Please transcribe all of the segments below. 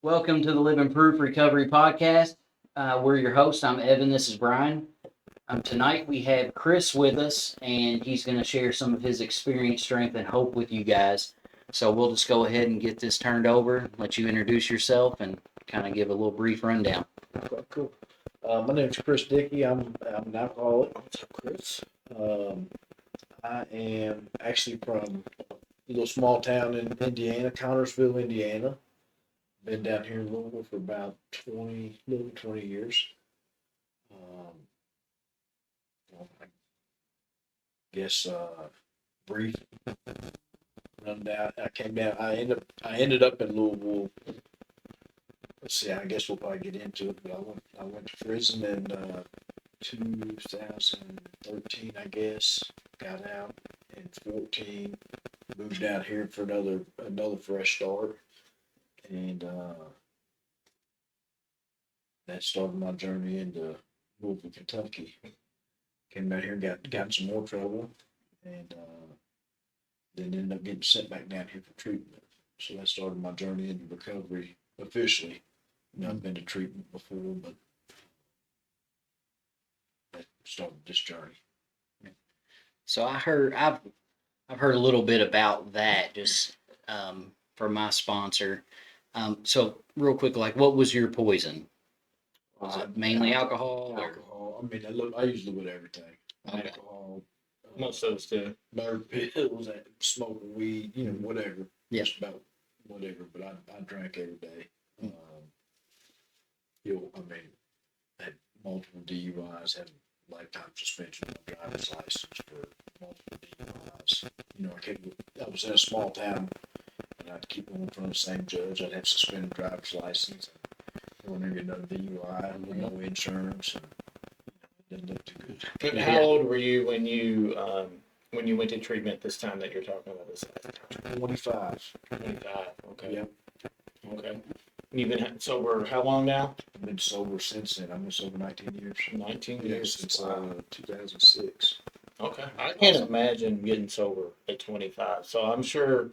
Welcome to the Living Proof Recovery Podcast. We're your hosts. I'm Evan. This is Brian. Tonight we have Kris with us, and he's going to share some of his experience, strength, and hope with you guys. So we'll just go ahead and get this turned over, let you introduce yourself, and kind of give a little brief rundown. Cool. My name is Kris Dickey. I'm an alcoholic. What's up, Kris? I am actually from a little small town in Indiana, Connersville, Indiana. Been down here in Louisville for about 20 years. Well, I guess brief rundown. I ended up in Louisville. Let's see. I guess we'll probably get into it. But I went to prison in 2013. I guess got out in 14. Moved out here for another fresh start, and that started my journey into Louisville, Kentucky. Came down here, got in some more trouble, and then ended up getting sent back down here for treatment. So that started my journey into recovery officially. I've been to treatment before, but that started this journey. So I've heard a little bit about that just from my sponsor. So real quick, like, what was your poison? Was it mainly alcohol? Alcohol. I mean, I use a little bit of everything. Okay. Alcohol, Most of us do. bird pills, smoking weed, whatever. Yeah. Just about whatever. But I drank every day. Mm. Had multiple DUIs, had lifetime suspension on my driver's license for multiple DUIs. I was in a small town, and I'd keep going in front of the same judge. I'd have suspended driver's license. And when I get another DUI, with no insurance, and it didn't look too good. And how old were you when you went to treatment this time that you're talking about this? 25. 25. Okay. Yep. Okay. You've been sober how long now? I've been sober since then. I've been sober 19 years. 19 Yeah, years. since Wow. 2006. Okay. I can't imagine getting sober at 25. So I'm sure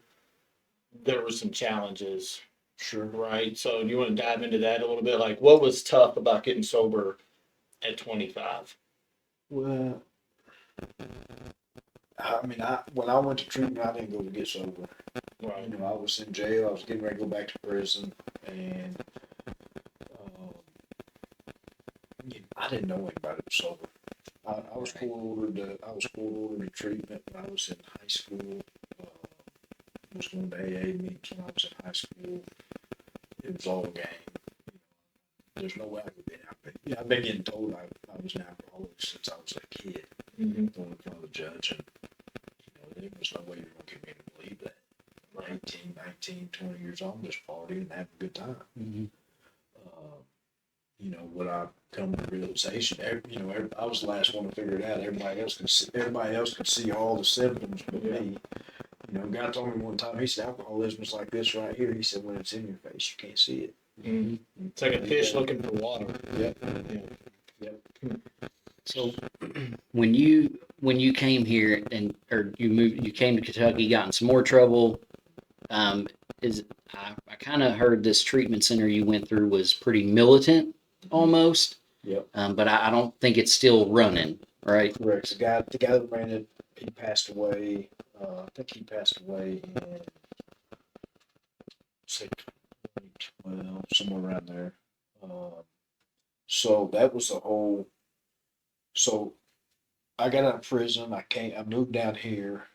there were some challenges, Sure. right? So do you want to dive into that a little bit? Like, what was tough about getting sober at 25? Well, when I went to treatment, I didn't go to get sober. Right. I was in jail. I was getting ready to go back to prison, and I didn't know anybody was sober. I was court ordered to treatment when I was in high school. I was going to AA meetings when I was in high school. It was all a game. There's no way I could be out. I've been getting told I was an alcoholic since I was a kid. Mm-hmm. Going in front of the judge, and there was no way you were going to get me to believe that. 18, 19, 20 years old, I'm just partying and having a good time. Mm-hmm. What I come to realization, I was the last one to figure it out. Everybody else could see all the symptoms but me. A guy told me one time, he said, alcoholism is like this right here. He said, when it's in your face, you can't see it. Mm-hmm. It's like a fish looking for water. Yep. Yeah. So when you came here you came to Kentucky, got in some more trouble. I kind of heard this treatment center you went through was pretty militant almost. Yep. But I don't think it's still running, right? Correct. The guy that ran it, he passed away. I think he passed away in, say, 2012, somewhere around there. So that was the whole. So I got out of prison. I moved down here,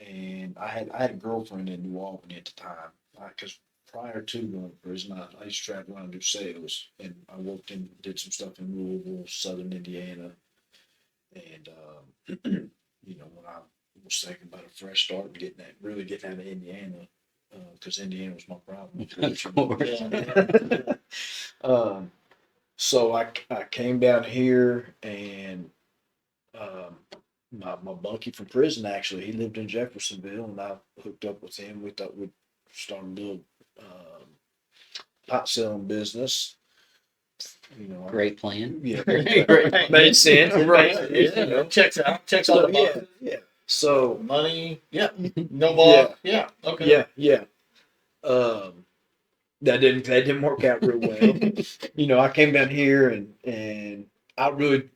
and I had a girlfriend in New Albany at the time. Because prior to going to prison, I used to travel around and do sales, and I did some stuff in Louisville, Southern Indiana, and when I was thinking about a fresh start and really getting out of Indiana, because Indiana was my problem. Of course. So I came down here, and my bunkie from prison, actually, he lived in Jeffersonville, and I hooked up with him. We thought we'd start a little pot selling business. Great plan. Yeah, Great. made sense. Right. Yeah. Checks all the boxes. Yeah. So Money. Yeah. No ball. Yeah. Okay. yeah. that didn't work out real well. You know, I came down here and I really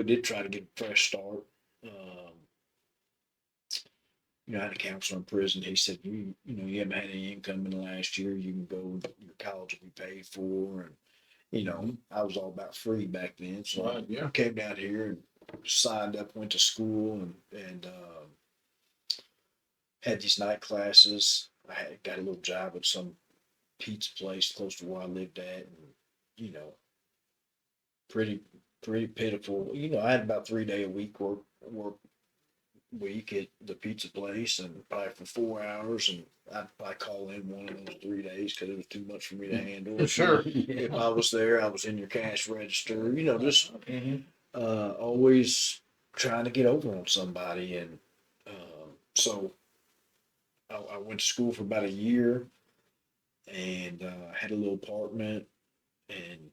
did try to get a fresh start. Um, you know, I had a counselor in prison. He said, you know, you haven't had any income in the last year. You can go, your college will be paid for. And, you know, I was all about free back then. So Right, yeah. I came down here and signed up, went to school and had these night classes. I had got a little job at some pizza place close to where I lived at. And, you know, pretty, pretty pitiful. You know, I had about 3 day a week work week at the pizza place and probably for 4 hours and I'd probably call in one of those 3 days because it was too much for me to handle. Sure. If I was there, I was in your cash register, you know, just Mhm. always trying to get over on somebody. And so I went to school for about a year and had a little apartment and,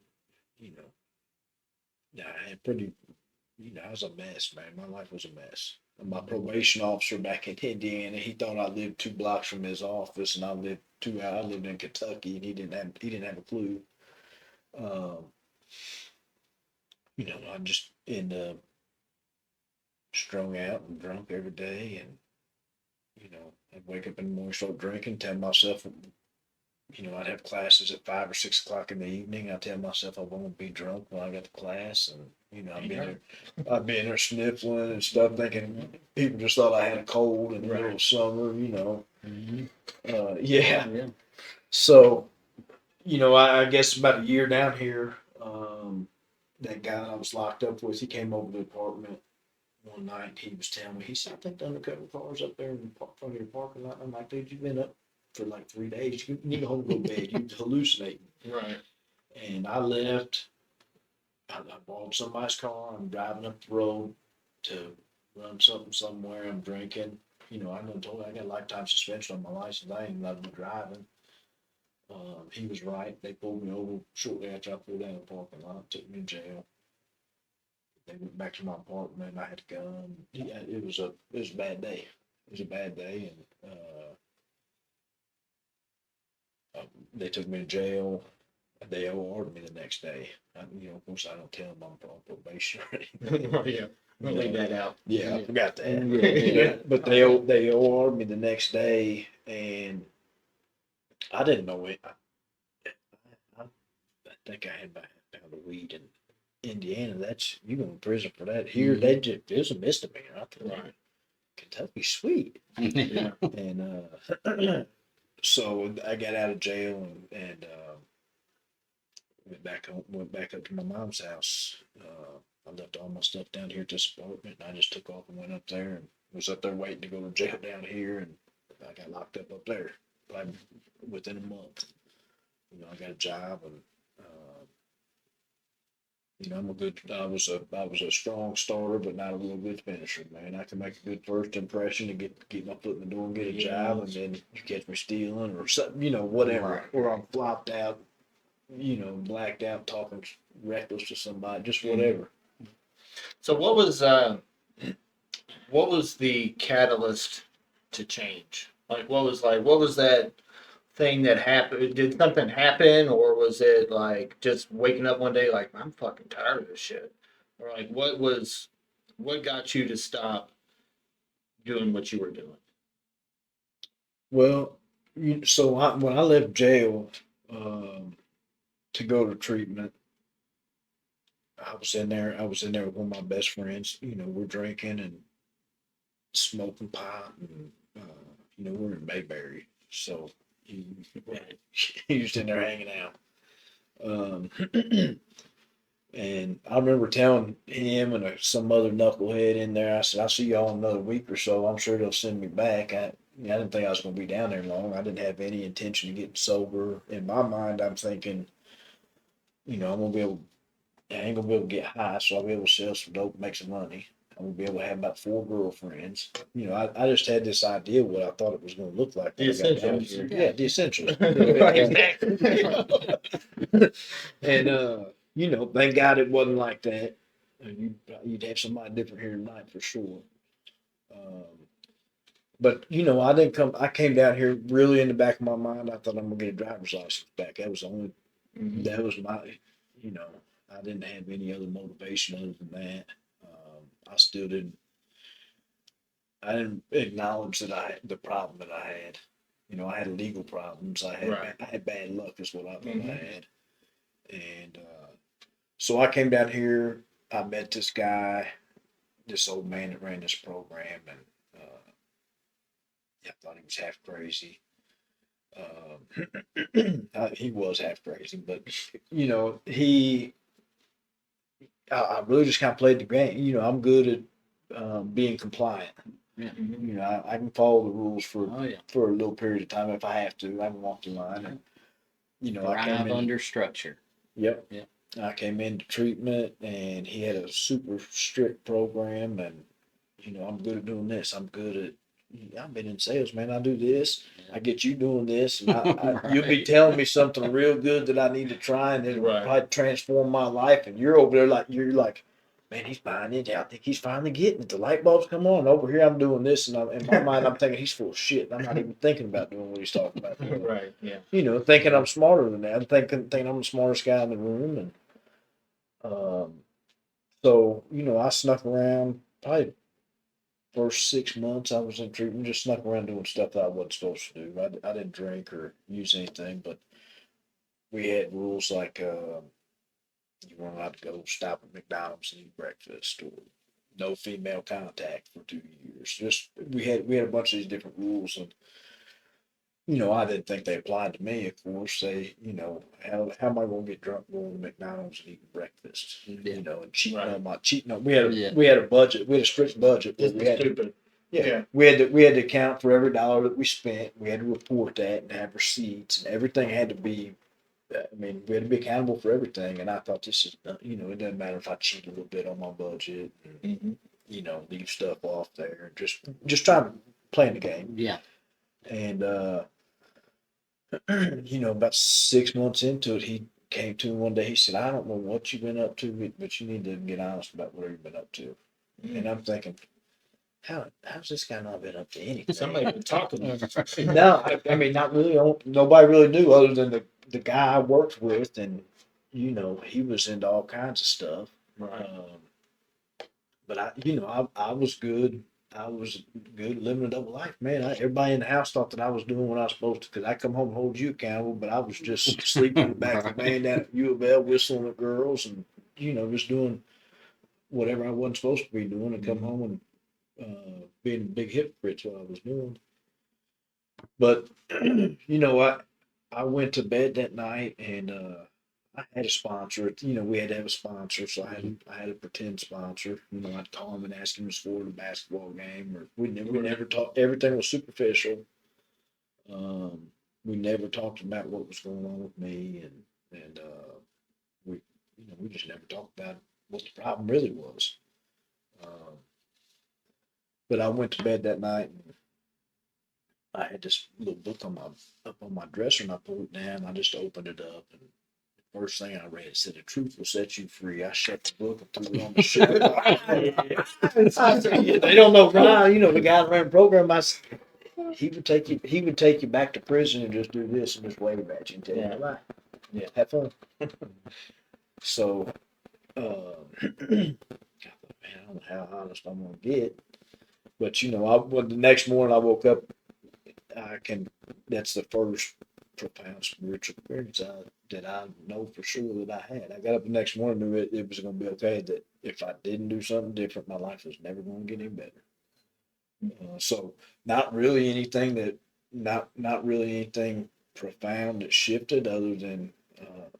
you know, I had pretty, you know, I was a mess, man. My life was a mess. My probation officer back in Indiana, he thought I lived 2 blocks from his office, and I lived 2 hours. I lived in Kentucky, and he didn't have a clue. Um, you know, I just ended up strung out and drunk every day, and you know, I'd wake up in the morning, start drinking, tell myself, you know, I'd have classes at 5 or 6 o'clock in the evening. I tell myself I won't be drunk when I got to class, and you know, I'd be in there sniffling and stuff, thinking people just thought I had a cold in the middle of summer. You know, Mhm. yeah. Yeah. So, you know, I guess about a year down here, that guy I was locked up with, he came over to the apartment one night. He was telling me, he said, "I think the undercover car's up there in the front of your parking lot." I'm like, "Dude, you've been up for like 3 days. You need a home go to bed. You're hallucinating." Right. And I left. I borrowed somebody's car. I'm driving up the road to run something somewhere. I'm drinking. You know, I done told I got a lifetime suspension on my license. I ain't allowed to be driving. He was right. They pulled me over shortly after I pulled out of the parking lot, took me to jail. They went back to my apartment. I had a gun. Yeah, it was a bad day. It was a bad day, and they took me to jail. They OR'd me the next day. You know, of course, I don't tell them I'm on probation or anything. Yeah. We'll leave that out. Yeah, I forgot that. Yeah. But they OR'd me the next day, and I didn't know it. I think I had about a pound of weed in Indiana. That's you go to prison for that. Here they just it's a misdemeanor. I thought, Right. Kentucky's sweet. Yeah. And so I got out of jail and went back up to my mom's house. I left all my stuff down here at this apartment, and I just took off and went up there and was up there waiting to go to jail down here, and I got locked up there like within a month. You know, I got a job, and you know, I was a strong starter, but not a real good finisher, man. I can make a good first impression and get my foot in the door and get a job, and then you catch me stealing or something, you know, whatever, Right. or I'm flopped out, you know, blacked out, talking reckless to somebody, just whatever. So what was the catalyst to change? What was that thing that happened? Did something happen, or was it like just waking up one day like I'm fucking tired of this shit? Or like what got you to stop doing what you were doing? Well, when I left jail to go to treatment, I was in there. I was in there with one of my best friends. You know, we're drinking and smoking pot, and you know, we're in Mayberry, so he, he was in there hanging out. Um, and I remember telling him and some other knucklehead in there, I said, "I'll see y'all in another week or so. I'm sure they'll send me back." I didn't think I was going to be down there long. I didn't have any intention of getting sober. In my mind, I'm thinking, you know, I ain't gonna be able to get high, so I'll be able to sell some dope and make some money. I'm gonna be able to have about 4 girlfriends. You know, I just had this idea of what I thought it was gonna look like. The when I got down essentials. here. Yeah, the essentials. Exactly. And you know, thank God it wasn't like that. You'd have somebody different here tonight for sure. Um, But I didn't come. I came down here really in the back of my mind. I thought I'm gonna get a driver's license back. That was the only. Mhm. That was my. I didn't have any other motivation other than that. I still didn't. I didn't acknowledge that the problem that I had. I had legal problems. Right. I had bad luck, is what I thought I Mhm. had. And so I came down here. I met this guy, this old man that ran this program, and I thought he was half crazy. He was half crazy, but he. I really just kind of played the game. I'm good at being compliant. Yeah. Mhm. I can follow the rules Oh yeah. for a little period of time if I have to. I can walk the line, and I came Thrive in. under structure. Yep. Yep. I came into treatment, and he had a super strict program, and I'm good at doing this. I'm good at. I've been in sales, man. I do this. Yeah. I get you doing this, and you'll be Right. telling me something real good that I need to try, and it'll Right. probably transform my life. And you're over there you're like, man, he's buying it. I think he's finally getting it. The light bulbs come on. Over here, I'm doing this, and in my mind, I'm thinking he's full of shit. I'm not even thinking about doing what he's talking about doing. Right. Yeah. Thinking I'm smarter than that. I'm thinking I'm the smartest guy in the room, and so I snuck around probably first 6 months I was in treatment, just snuck around doing stuff that I wasn't supposed to do. I didn't drink or use anything, but we had rules like you weren't allowed to go stop at McDonald's and eat breakfast, or no female contact for 2 years. Just we had a bunch of these different rules, and I didn't think they applied to me. Of course, how am I going to get drunk going to McDonald's and eating breakfast? Yeah. And cheating Right. on my cheating on. Yeah. We had a budget. We had a strict budget, but This is stupid. Yeah. we had to account for every dollar that we spent. We had to report that and have receipts, and everything had to be. I mean, we had to be accountable for everything. And I thought this is, it doesn't matter if I cheat a little bit on my budget, and, Mhm. leave stuff off there. Just trying to play the game. Yeah. And about 6 months into it, he came to me one day. He said, "I don't know what you've been up to, but you need to get honest about what you've been up to." And I'm thinking, how's this guy not been up to anything? Somebody been talking. No, I mean, not really. Nobody really knew other than the guy I worked with, and he was into all kinds of stuff. Right. But I was good. I was good living a double life, man. Everybody in the house thought that I was doing what I was supposed to, because I come home and hold you accountable, but I was just sleeping in the back of the van down at U of L, whistling at girls, and just doing whatever I wasn't supposed to be doing, and come home and being a big hypocrite's what I was doing. But I went to bed that night, and I had a sponsor. We had to have a sponsor, so I had a pretend sponsor. I'd call him and ask him to score the basketball game, or we never talked. Everything was superficial. We never talked about what was going on with me, and we we just never talked about what the problem really was. Um, but I went to bed that night, and I had this little book up on my dresser, and I pulled it down. I just opened it up, and the first thing I read said, "The truth will set you free." I shut the book and threw it on the shelf. They don't know Ryan, the guy that ran the program. He would take you back to prison and just do this and just wave at you and tell you, "Bye, Yeah. have fun." So, I thought, man, I don't know how honest I'm gonna get, but the next morning I woke up. That's the first profound spiritual experience that I know for sure that I had. I got up the next morning and knew it was going to be okay, that if I didn't do something different, my life was never going to get any better. So not really anything not really anything profound that shifted, other than,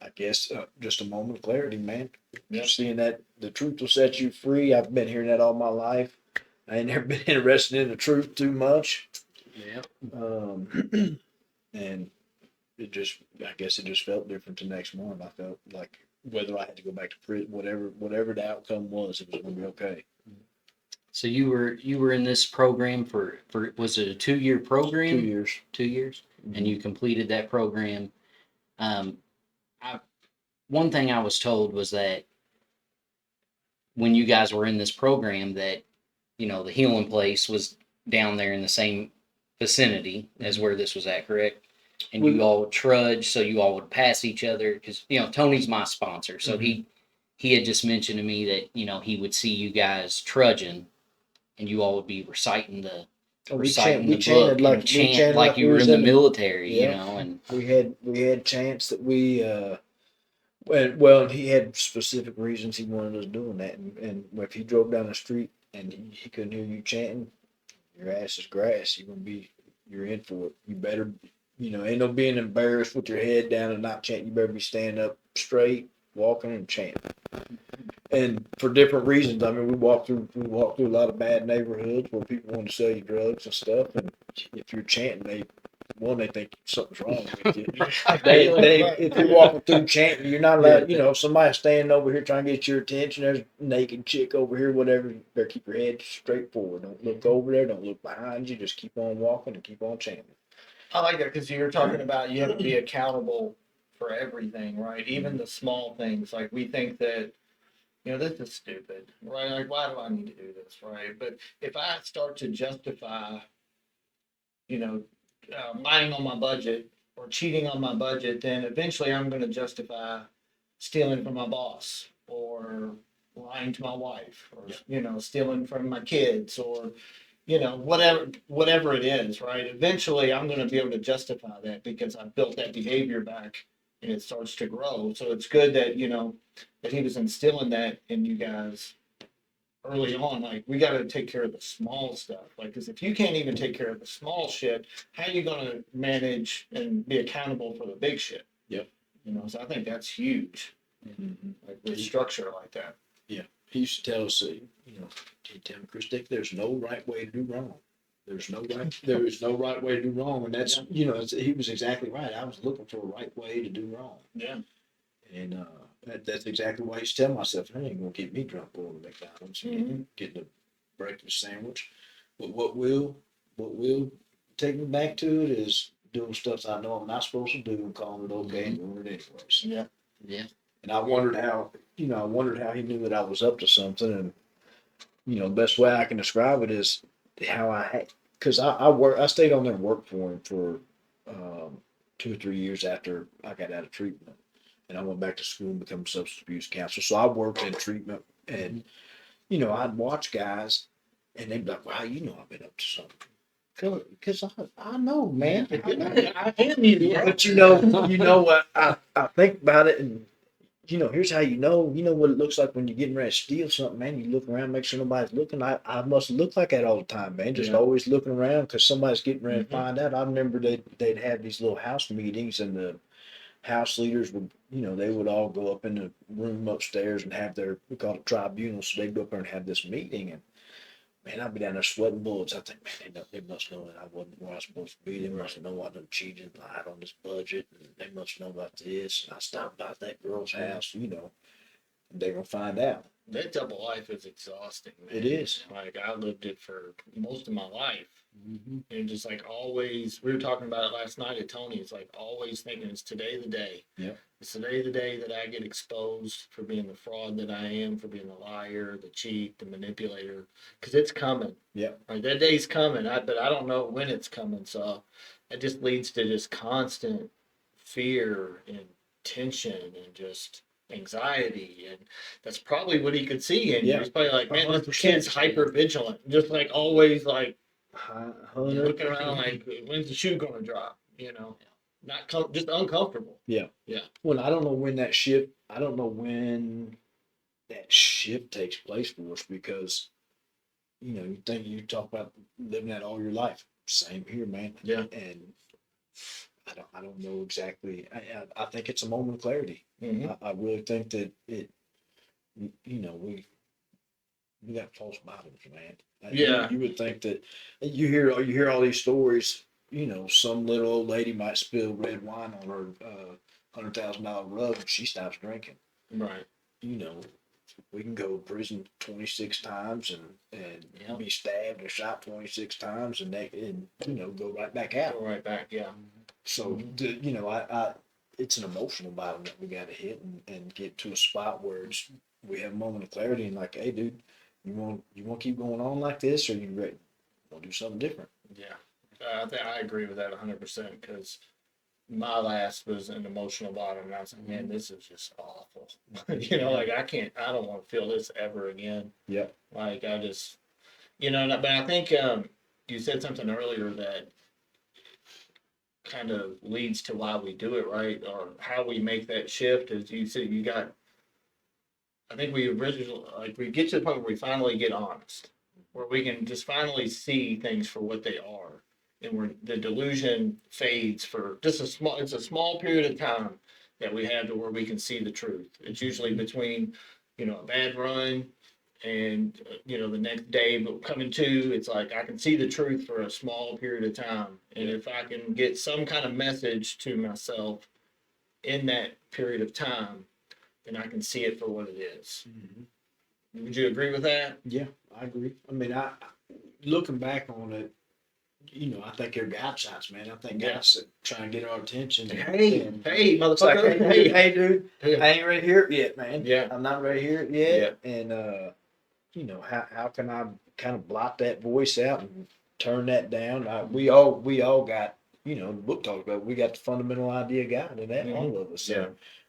I guess, just a moment of clarity, man. Yeah. Seeing that the truth will set you free. I've been hearing that all my life. I ain't never been interested in the truth too much. Yeah. And I guess it just felt different the next morning. I felt like whether I had to go back to prison, whatever the outcome was, it was going to be okay. So you were in this program for was it a 2-year program? 2 years. 2 years, and you completed that program. One thing I was told was that when you guys were in this program, that the healing place was down there in the same vicinity as where this was at, correct? And We- you all would trudge, so you all would pass each other because Tony's my sponsor, so Mm-hmm. he had just mentioned to me that he would see you guys trudging, and you all would be reciting the reciting we the chanted book like and chant like we you were was in the in military, yeah. and We had chants that we well, he had specific reasons he wanted us doing that, and if he drove down the street and he couldn't hear you chanting, your ass is grass. You're in for it. You better, ain't no being embarrassed with your head down and not chanting. You better be standing up straight, walking and chanting. And for different reasons. I mean, we walk through a lot of bad neighborhoods where people want to sell you drugs and stuff. And if you're chanting, they think something's wrong with you. If you're walking through chanting, you're not allowed. Somebody standing over here trying to get your attention. There's a naked chick over here, whatever. You better keep your head straight forward. Don't look over there. Don't look behind you. Just keep on walking and keep on chanting. I like that because you're talking about you have to be accountable for everything, right? Even the small things. Like we think that, this is stupid, right? Like, why do I need to do this, right? But if I start to justify, lying on my budget or cheating on my budget, then eventually I'm going to justify stealing from my boss or lying to my wife or, stealing from my kids or, whatever it is, right? Eventually I'm going to be able to justify that because I've built that behavior back and it starts to grow. So it's good that, that he was instilling that in you guys early on. Like, we got to take care of the small stuff. Like, because if you can't even take care of the small shit, how are you going to manage and be accountable for the big shit? Yep. So I think that's huge. Like, with structure like that. Yeah. He used to tell us, he'd tell me, Kris, there's no right way to do wrong. There is no right way to do wrong. And that's, he was exactly right. I was looking for a right way to do wrong. Yeah. And that's exactly why I used to tell myself, I ain't gonna get me drunk going to McDonald's and getting a breakfast sandwich. But what will take me back to it is doing stuff I know I'm not supposed to do and calling it okay and doing it anyways. Yeah. Yeah. And I wondered how he knew that I was up to something. And the best way I can describe it is how I had, because I stayed on there and worked for him for 2 or 3 years after I got out of treatment. And I went back to school and became a substance abuse counselor. So I worked in treatment, and I'd watch guys, and they'd be like, "Wow, I've been up to something." Because I know, man. I know. I am you, bro. But what? I think about it, and here's how you know what it looks like when you're getting ready to steal something, man. You look around, make sure nobody's looking. I must look like that all the time, man. Just always looking around because somebody's getting ready to find out. I remember they'd have these little house meetings, and the house leaders would, they would all go up in the room upstairs and have we call it tribunal. So they'd go up there and have this meeting. And man, I'd be down there sweating bullets. I think, man, they must know that I wasn't where I was supposed to be. They must know I done cheated, lied on this budget. And they must know about this. And I stopped by that girl's house, and they're going to find out. That double life is exhausting, man. It is. Like, I lived it for most of my life. Mm-hmm. And just like always, we were talking about it last night at Tony's, like always thinking it's today the day. Yeah. It's today the day that I get exposed for being the fraud that I am, for being the liar, the cheat, the manipulator, because it's coming. Yeah. Like, that day's coming, but I don't know when it's coming. So it just leads to just constant fear and tension and just anxiety, and that's probably what he could see in you. He's probably like, man, this 100%. kid's hyper vigilant, just like always, like 100%. looking around, like, when's the shoe gonna drop? Not just uncomfortable. Yeah. Yeah. Well, I don't know when that shift takes place for us because, you talk about living that all your life. Same here, man. Yeah. And I don't know exactly. I think it's a moment of clarity. Mm-hmm. I really think that we got false bottoms, man. Yeah. You would think that you hear all these stories. Some little old lady might spill red wine on her $100,000 rug and she stops drinking. Right. We can go to prison 26 times and be stabbed and shot 26 times and go right back out. Go right back. Yeah. So it's an emotional bottom that we got to hit and get to a spot where we have a moment of clarity and like, hey, dude, you want to keep going on like this, or you ready? We'll do something different. Yeah, I think I agree with that 100% because my last was an emotional bottom, and I was like, man, this is just awful. Like I don't want to feel this ever again. Yep. Like I just, but I think you said something earlier that kind of leads to why we do it, right? Or how we make that shift. As you said, I think we originally, like, we get to the point where we finally get honest, where we can just finally see things for what they are, and where the delusion fades for just it's a small period of time that we have to where we can see the truth. It's usually between, a bad run and, the next day, but coming to, it's like I can see the truth for a small period of time. And if I can get some kind of message to myself in that period of time, then I can see it for what it is. Mm-hmm. Would you agree with that? Yeah, I agree. I mean, I looking back on it, I think they're God shots, man. I think God's trying to get our attention. Hey, motherfucker. Hey, dude. Yeah. I ain't ready to hear it yet, man. Yeah. I'm not ready to hear it yet. Yeah. And how can I kind of blot that voice out and turn that down? We all got, the book talks about, we got the fundamental idea of God in that, all of us. So Yeah.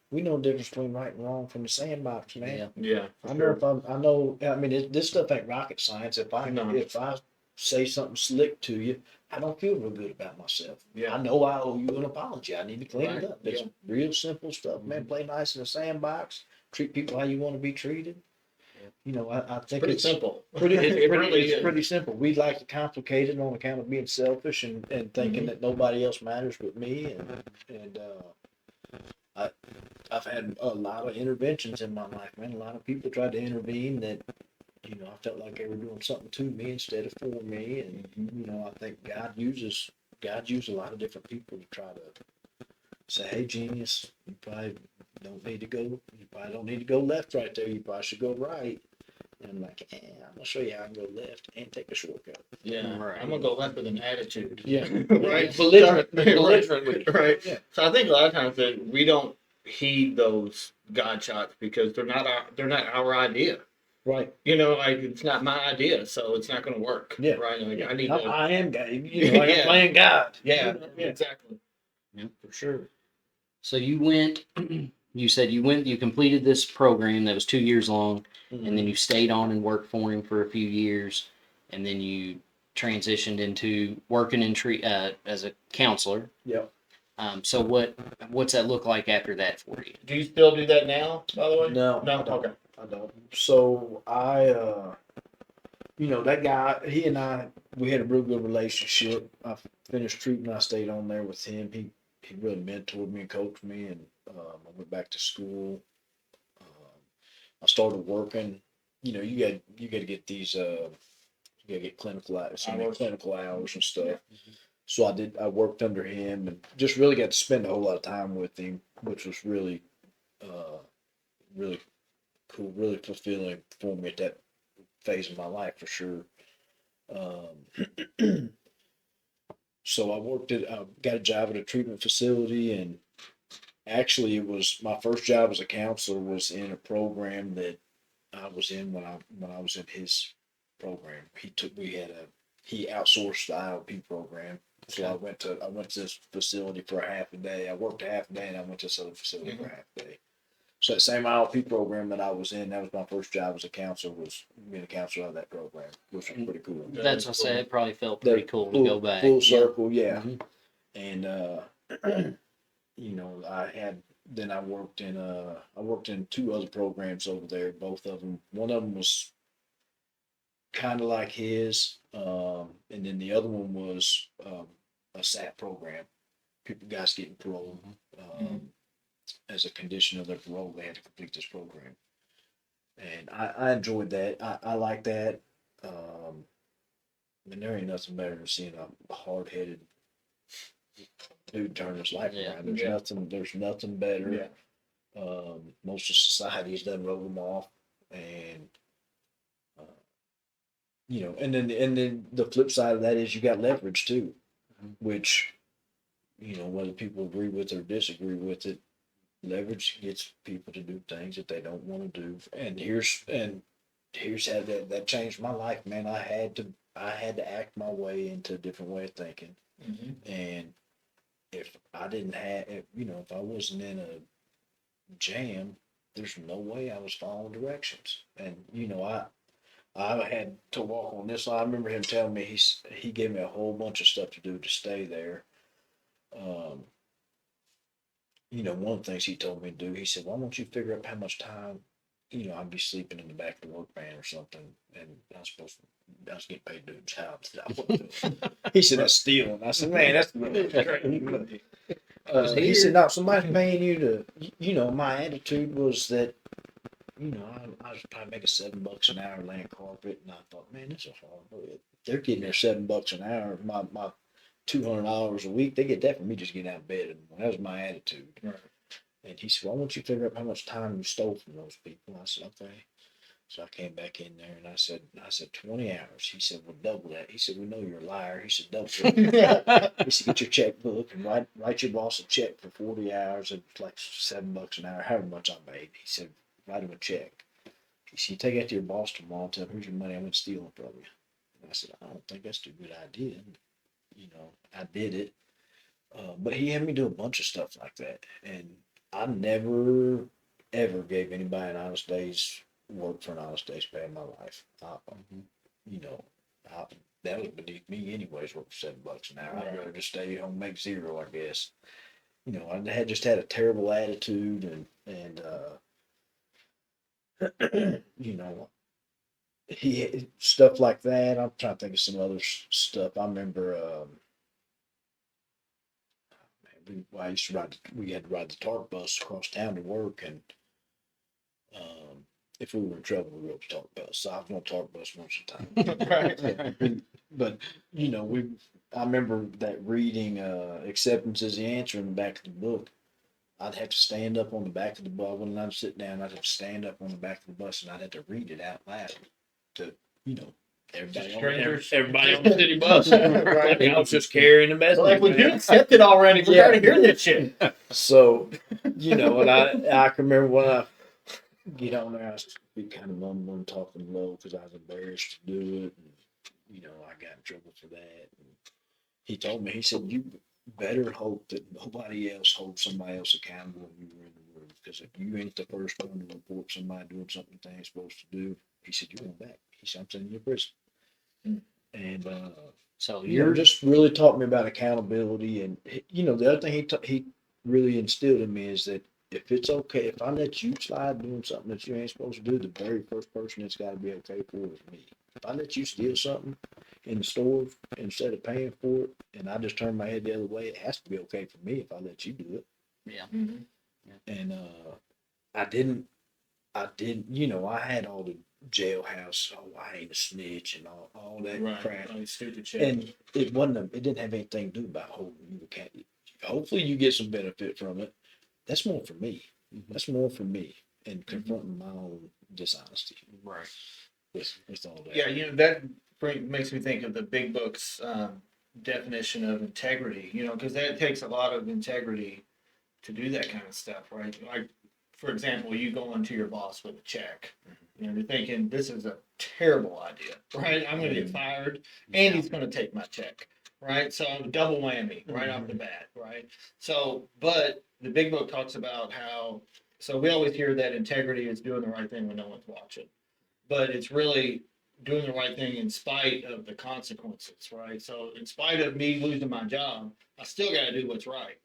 we know the difference between right and wrong from the sandbox, man. Yeah. I mean, this stuff ain't rocket science. If I say something slick to you, I don't feel real good about myself. Yeah. I know I owe you an apology. I need to clean it Right. up. It's real simple stuff, man. Play nice in the sandbox. Treat people how you want to be treated. I think Pretty it's simple. It's pretty simple. We like to complicate it on account of being selfish and thinking that nobody else matters but me. And I've had a lot of interventions in my life, man. A lot of people tried to intervene that, I felt like they were doing something to me instead of for me. And, I think God uses a lot of different people to try to say, hey, genius, you probably don't need to go left right there. You probably should go right. And I'm like, I'm gonna show you how I can go left and take a shortcut. Yeah, Right. I'm gonna go left with an attitude. Yeah, Right. belligerently. Right. Yeah. So I think a lot of times that we don't heed those God shots because they're not our idea. Right. Like it's not my idea, so it's not gonna work. Yeah. Right. Like I need I am God. Yeah. I'm playing God. Yeah. Exactly. Yeah. For sure. So you went, you said you completed this program that was 2 years long, and then you stayed on and worked for him for a few years, and then you transitioned into working as a counselor. Yep. So what's that look like after that for you? Do you still do that now? By the way. No. No. I don't. Okay. I don't. So that guy, he and I, we had a real good relationship. I finished treatment. I stayed on there with him. He really mentored me and coached me, and I went back to school. I started working. You got to get these. You got to get clinical hours and stuff. So I worked under him and just really got to spend a whole lot of time with him, which was really, really cool, really fulfilling for me at that phase of my life for sure. So I got a job at a treatment facility, and actually it was my first job as a counselor was in a program that I was in when I was in his program. He outsourced the IOP program. So I went to this facility for a half a day. I worked a half a day, and I went to this other facility for a half a day. So that same IOP program that I was in, that was my first job as a counselor, was being a counselor of that program, which was pretty cool. That's what I said. It probably felt pretty cool to go back. Full circle, yeah. Mhm. And I worked in two other programs over there. Both of them, one of them was kind of like his, and then the other one was a SAT program. Guys getting parole. As a condition of their parole, they had to complete this program. And I enjoyed that. I like that. There ain't nothing better than seeing a hard-headed dude turn his life around. There's nothing better. Yeah. Most of society's done wrote them off. And and then the flip side of that is you got leverage too, which, whether people agree with or disagree with it, leverage gets people to do things that they don't want to do. And here's how that changed my life, man. I had to I had to act my way into a different way of thinking. Mhm. And if I didn't have, if I wasn't in a jam, there's no way I was following directions. And I had to walk on this line. I remember him telling me he gave me a whole bunch of stuff to do to stay there. Um, one of the things he told me to do, he said, "Why don't you figure out how much time, I'd be sleeping in the back of the work van or something, and I was getting paid to do a job that I wasn't doing." He said, "That's stealing." I said, "Man, that's really great." He said, "No, somebody's paying you to." My attitude was that I was probably making $7 an hour laying carpet, and I thought, man, this is hard. They're getting their $7 an hour. My $200 a week, they get that from me just getting out of bed. And that was my attitude. Right. And he said, "Why don't you figure out how much time you stole from those people?" I said, "Okay." So I came back in there and I said 20 hours. He said, "Well, double that." He said, "We know you're a liar." He said, "Double that." He said, "Get your checkbook and write your boss a check for 40 hours and like $7 an hour, however much I made." He said, "Write him a check." He said, "You take that to your boss tomorrow and tell him, here's your money, I'm going to steal it from you." And I said, "I don't think that's a good idea." I did it. But he had me do a bunch of stuff like that. And I never, ever gave anybody an honest day's work for an honest day's pay in my life. You know, I, that was beneath me anyways, work for $7 an hour. I'd rather just stay home, make zero, I guess. I had just had a terrible attitude and he stuff like that. I'm trying to think of some other stuff. I remember, I used to we had to ride the TARP bus across town to work, and if we were in trouble, we rode the TARP bus. So I was on the TARP bus most of the time. Right. But I remember that reading acceptance is the answer in the back of the book. I'd have to stand up on the back of the bus when I'd sit down. I'd have to stand up on the back of the bus and I'd have to read it out loud to everybody Strangers. everybody on the city bus. Right. I was just carrying the message. Like, well, you man. accepted already. We're Yeah. tired of hearing this shit. So, and I can remember when I get on there, I was be kind of mumbling, talking low because I was embarrassed to do it. And, I got in trouble for that. And he told me, he said, "You better hope that nobody else holds somebody else accountable when you were in the room. Because if you ain't the first one to report somebody doing something they ain't supposed to do," he said, "you're going back." He said, "I'm sending you to prison." And So you're just really taught me about accountability. And, the other thing he really instilled in me is that if it's okay, if I let you slide doing something that you ain't supposed to do, the very first person it's got to be okay for is me. If I let you steal something in the store instead of paying for it, and I just turn my head the other way, it has to be okay for me if I let you do it. Yeah. Mhm. And I didn't, I had all the jailhouse, "Oh, I ain't a snitch," and all that Right. crap. Oh, stupid shit. And it didn't have anything to do about holding you accountable. Hopefully you get some benefit from it. That's more for me. That's more for me and confronting my own dishonesty Right. with all that. Yeah, that makes me think of the big book's definition of integrity. Because that takes a lot of integrity to do that kind of stuff, right? Like, for example, you go into your boss with a check. You're thinking, this is a terrible idea, right? I'm going to get fired, and he's going to take my check, right? So double whammy right off the bat, right? So, but the big book talks about how, so we always hear that integrity is doing the right thing when no one's watching, but it's really doing the right thing in spite of the consequences, right? So in spite of me losing my job, I still got to do what's right.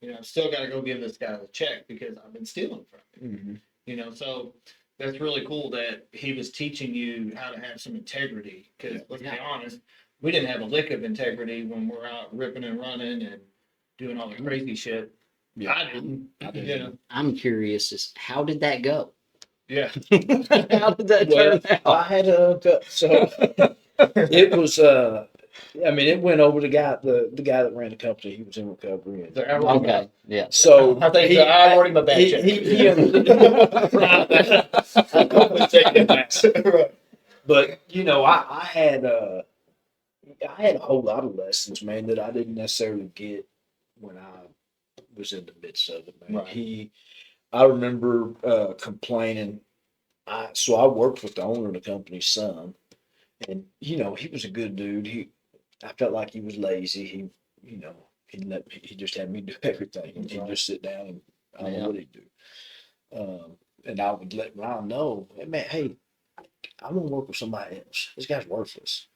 I've still got to go give this guy the check because I've been stealing from him. So that's really cool that he was teaching you how to have some integrity. Because let's be honest, we didn't have a lick of integrity when we're out ripping and running and doing all the crazy shit. Yeah. I didn't. I'm curious, is how did that go? Yeah. How did that Well, turn I out? had so it was it went over the guy that ran the company. He was in recovery. And, Okay. Yeah. so I think I awarded him a bad check. But I had a whole lot of lessons, man, that I didn't necessarily get when I was in the midst of it, man. Right. I remember complaining. So I worked with the owner of the company's son, And he was a good dude. I felt like he was lazy. He just had me do everything. He'd just sit down and I don't know what he'd do. And I would let Ron know, hey, man, hey, I'm gonna work with somebody else. This guy's worthless.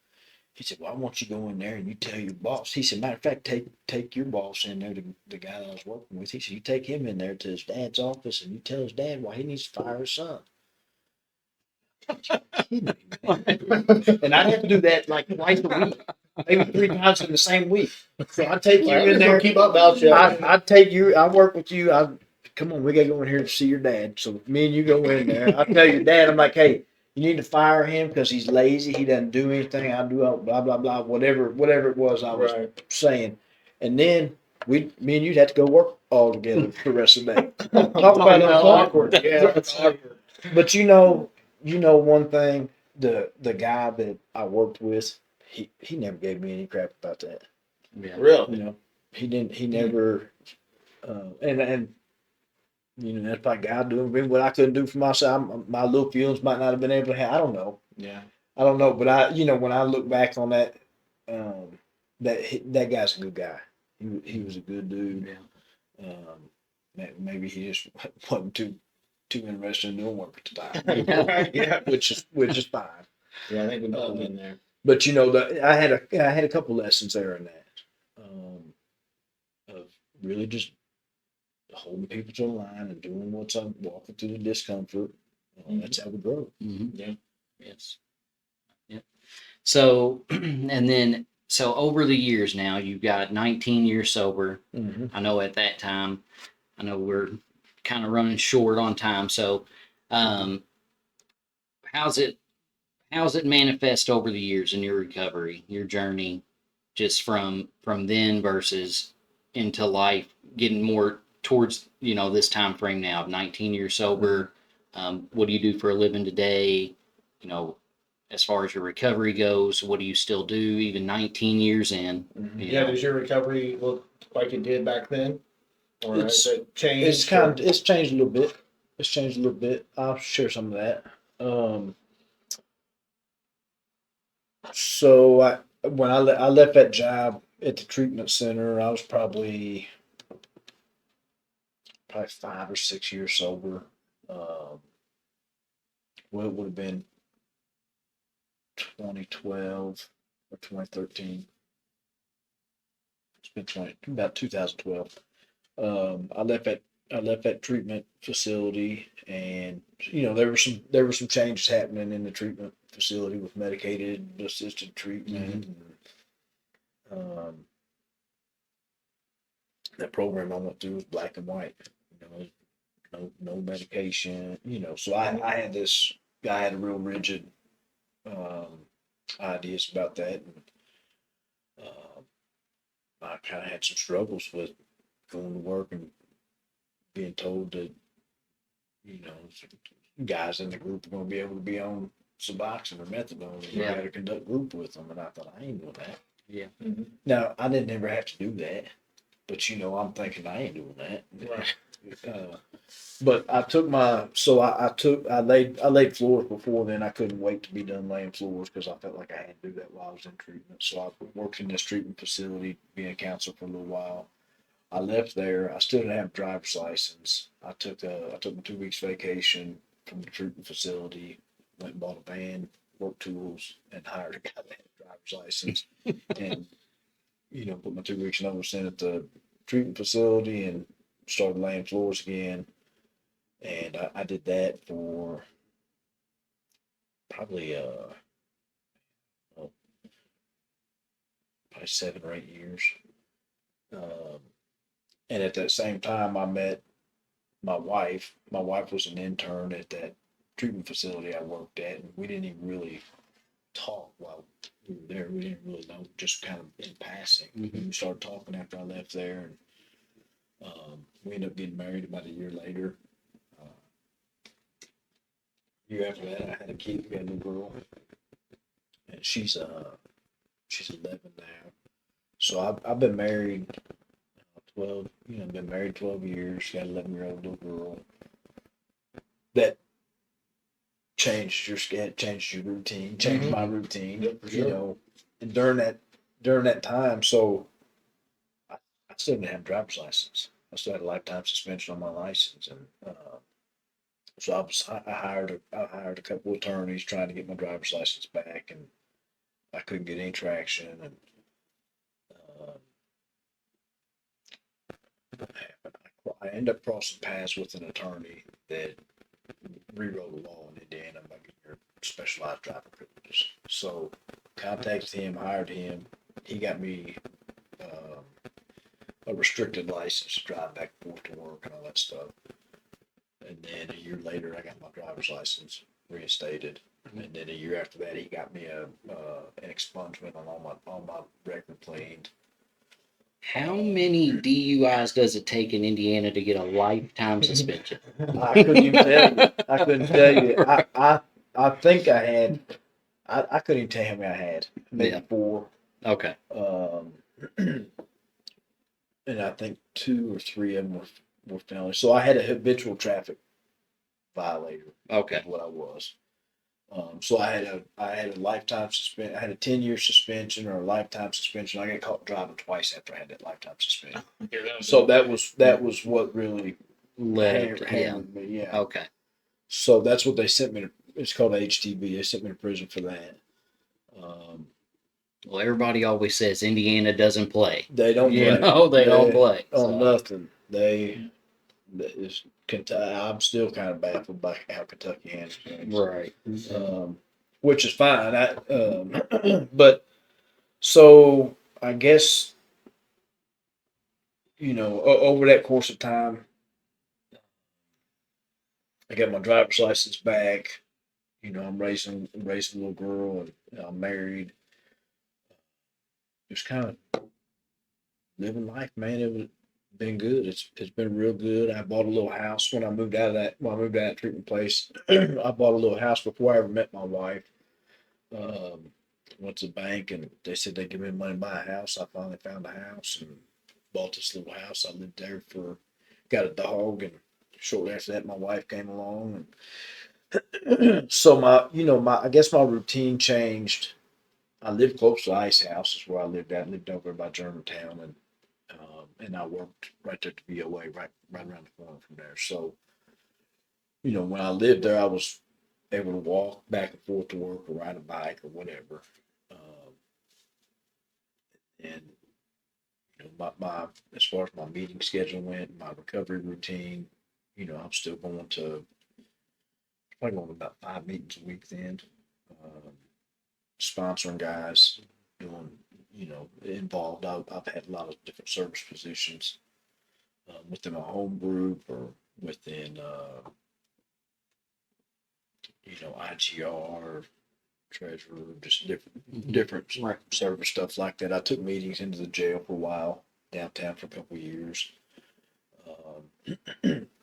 He said, well, I want you to go in there and you tell your boss. He said, matter of fact, take your boss in there, the guy that I was working with. He said, you take him in there to his dad's office and you tell his dad why he needs to fire his son. Kidding me, man. And I'd have to do that like twice a week, maybe 3 times in the same week. So I take you in there. Keep up about you. I take you. I work with you. Come on. We gotta go in here to see your dad. So me and you go in there. I tell your dad. I'm like, hey, you need to fire him because he's lazy. He doesn't do anything. I do blah blah blah. Whatever it was I was saying. And then me and you'd have to go work all together for the rest of the day. Talk about awkward. Yeah, it's awkward. But one thing, the guy that I worked with, he never gave me any crap about that. Yeah. Really? He didn't. He never. And that's probably God doing what I couldn't do for myself. My little feelings might not have been able to have. I don't know. Yeah. I don't know. But when I look back on that, that guy's a good guy. He was a good dude. Yeah. Maybe he just wasn't too interested in doing work at the time. Right, yeah. Which is fine. Yeah, I think we've all been there. But I had a couple lessons there in that, of really just holding people to the line and doing what's up, walking through the discomfort. That's how we grow. Mm-hmm. Yeah. Yes. Yep. So, and then over the years now, you've got 19 years sober. Mm-hmm. I know at that time, I know we're kind of running short on time. So, how's it manifest over the years in your recovery, your journey, just from then versus into life, getting more towards this time frame now of 19 years sober? What do you do for a living today? As far as your recovery goes, what do you still do even 19 years in? Mm-hmm. Yeah, does your recovery look like it did back then? Or has it changed? It's changed a little bit. It's changed a little bit. I'll share some of that. So when I left that job at the treatment center, I was probably 5 or 6 years sober. Well, it would have been 2012 or 2013. It's been about 2012. I left that treatment facility, and there were some changes happening in the treatment facility with medicated assisted treatment. Mm-hmm. And, that program I went through was black and white. No medication. So I had a real rigid ideas about that, and I kind of had some struggles with going to work and being told that guys in the group are going to be able to be on Suboxone or methadone, and you got to conduct group with them. And I thought, I ain't doing that. Yeah. Mm-hmm. Now I didn't ever have to do that, but I'm thinking I ain't doing that. Right. But I took I laid floors before then. I couldn't wait to be done laying floors because I felt like I had to do that while I was in treatment. So I worked in this treatment facility, being a counselor for a little while. I left there. I still didn't have a driver's license. I took my 2 weeks vacation from the treatment facility, went and bought a van, work tools, and hired a guy that had a driver's license. And put my 2 weeks notice in at the treatment facility and started laying floors again. And I did that for probably 7 or 8 years. And at that same time, I met my wife. My wife was an intern at that treatment facility I worked at, and we didn't even really talk while we were there. We didn't really know, just kind of in passing. Mm-hmm. We started talking after I left there, and we ended up getting married about a year later. A year after that, I had a kid. We had a new girl, and she's 11 now. So I've been married 12. Been married 12 years. Got an 11-year-old little girl. That changed your schedule, changed your routine, changed my routine. Yep, for You sure. know, and during that time, so I still didn't have a driver's license. I still had a lifetime suspension on my license, and so I hired a couple of attorneys trying to get my driver's license back, and I couldn't get any traction. And I ended up crossing paths with an attorney that rewrote the law in Indiana by getting your specialized driving privileges. So contacted him, hired him. He got me a restricted license to drive back and forth to work and all that stuff. And then a year later, I got my driver's license reinstated. And then a year after that, he got me an expungement on all my record cleaned. How many DUIs does it take in Indiana to get a lifetime suspension? I couldn't even tell you. I couldn't tell you. I think I had. I couldn't even tell you how many I had. Maybe Yeah. 4. Okay. And I think 2 or 3 of them were felonies. So I had a habitual traffic violator. Okay. Is what I was. So I had a lifetime suspension. I had a 10-year suspension or a lifetime suspension. I got caught driving twice after I had that lifetime suspension. Yeah, that was So that was what really Led. Yeah. hammered me. Yeah. Okay. So that's what they sent me to. It's called HTB. They sent me to prison for that. Well, everybody always says Indiana doesn't play. They don't You play. know, they don't play. On So, nothing. I'm still kind of baffled by how Kentucky handles things. right. Which is fine. But so I guess over that course of time, I got my driver's license back. I'm raising a little girl, and I'm married. Just kind of living life, man. It's been good. It's been real good. I bought a little house when I moved out of that treatment place. I bought a little house before I ever met my wife. Went to the bank and they said they'd give me money to buy a house. I finally found a house and bought this little house. I lived there got a dog, and shortly after that, my wife came along, and so I guess my routine changed. I lived close to the Ice House, is where I lived at. I lived over by Germantown, and I worked right there at the VOA, right around the corner from there. So, when I lived there, I was able to walk back and forth to work or ride a bike or whatever. And my as far as my meeting schedule went, my recovery routine, I'm still probably going to about 5 meetings a week then. Sponsoring guys, doing, involved. I've had a lot of different service positions within my home group or within, IGR, treasurer, just different Right. service stuff like that. I took meetings into the jail for a while, downtown for a couple of years.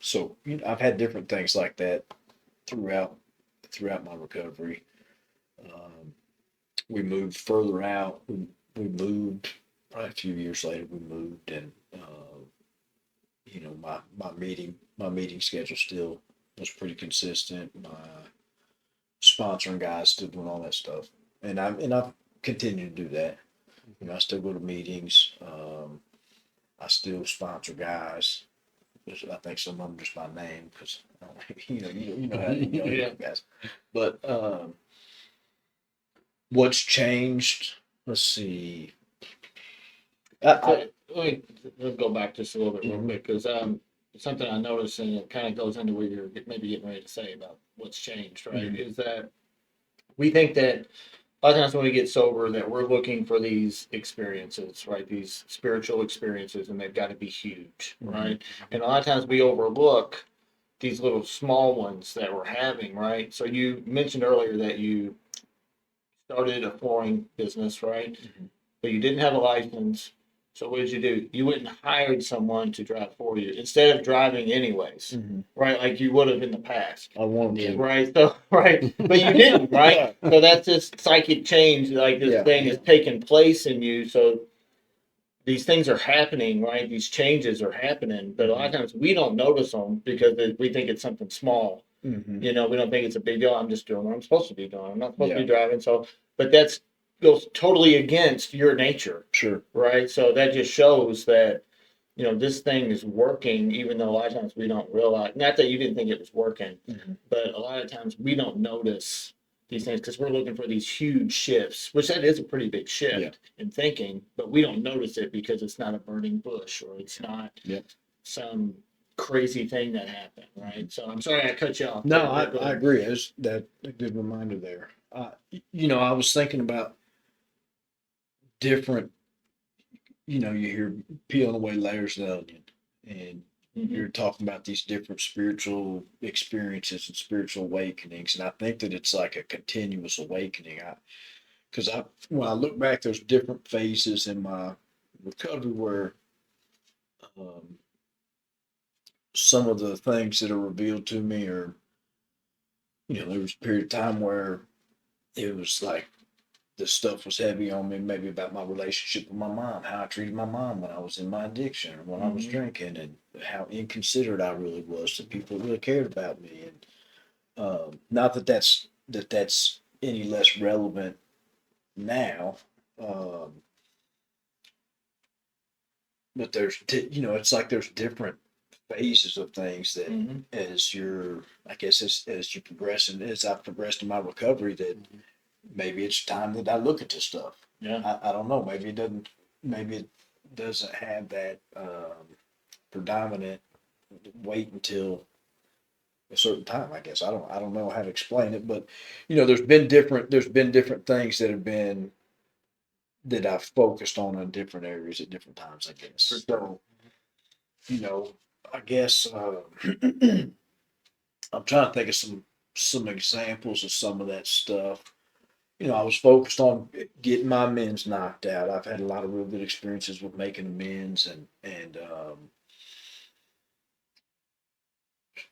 So I've had different things like that throughout my recovery. We moved further out. We moved probably a few years later. We moved, and my meeting schedule still was pretty consistent. My sponsoring guys still doing all that stuff, and I've continued to do that. I still go to meetings. I still sponsor guys. I think some of them just by name because you know how Yeah. guys. But what's changed? Let's see. Let's go back just a little bit real Mhm. quick because something I noticed, and it kind of goes into what you're maybe getting ready to say about what's changed, right? Mhm. Is that we think that a lot of times when we get sober that we're looking for these experiences, right? These spiritual experiences, and they've got to be huge, Mhm. right? And a lot of times we overlook these little small ones that we're having, right? So you mentioned earlier that you started a flooring business, right? Mhm. But you didn't have a license. So what did you do? You went and hired someone to drive for you instead of driving anyways, Mhm. right? Like you would have in the past. I want to. Right. So right. But you didn't, right? So that's this psychic change, like this Yeah. thing is taking place in you. So these things are happening, right? These changes are happening, but a lot of times we don't notice them because we think it's something small. Mhm. You know, we don't think it's a big deal. I'm just doing what I'm supposed to be doing. I'm not supposed to Yeah. be driving. So, but that's goes totally against your nature, Sure. right? So that just shows that, you know, this thing is working, even though a lot of times we don't realize, not that you didn't think it was working, Mhm. but a lot of times we don't notice these things because we're looking for these huge shifts, which that is a pretty big shift Yeah. in thinking, but we don't notice it because it's not a burning bush or it's not Yep. some crazy thing that happened, right? So I'm sorry I cut you off. No, there, I, but go I ahead. agree. It's that a good reminder there. You know, I was thinking about different, you know, you hear peeling away layers of the onion, and Mhm. you're talking about these different spiritual experiences and spiritual awakenings. And I think that it's like a continuous awakening. Because when I look back, there's different phases in my recovery where um, some of the things that are revealed to me are, you know, there was a period of time where it was like the stuff was heavy on me, maybe about my relationship with my mom, how I treated my mom when I was in my addiction or when I was Mhm. drinking, and how inconsiderate I really was to people that really cared about me. And not that that's any less relevant now, um, but you know, it's like there's different phases of things that Mhm. as you're, I guess, as you progress and as I've progressed in my recovery, that maybe it's time that I look at this stuff. Yeah. I don't know. Maybe it doesn't have that predominant wait until a certain time. I guess I don't know how to explain it, but you know, there's been different things that have been that I've focused on in different areas at different times. I For guess sure. so. You know, I guess I'm trying to think of some examples of some of that stuff. You know, I was focused on getting my amends knocked out. I've had a lot of real good experiences with making amends, and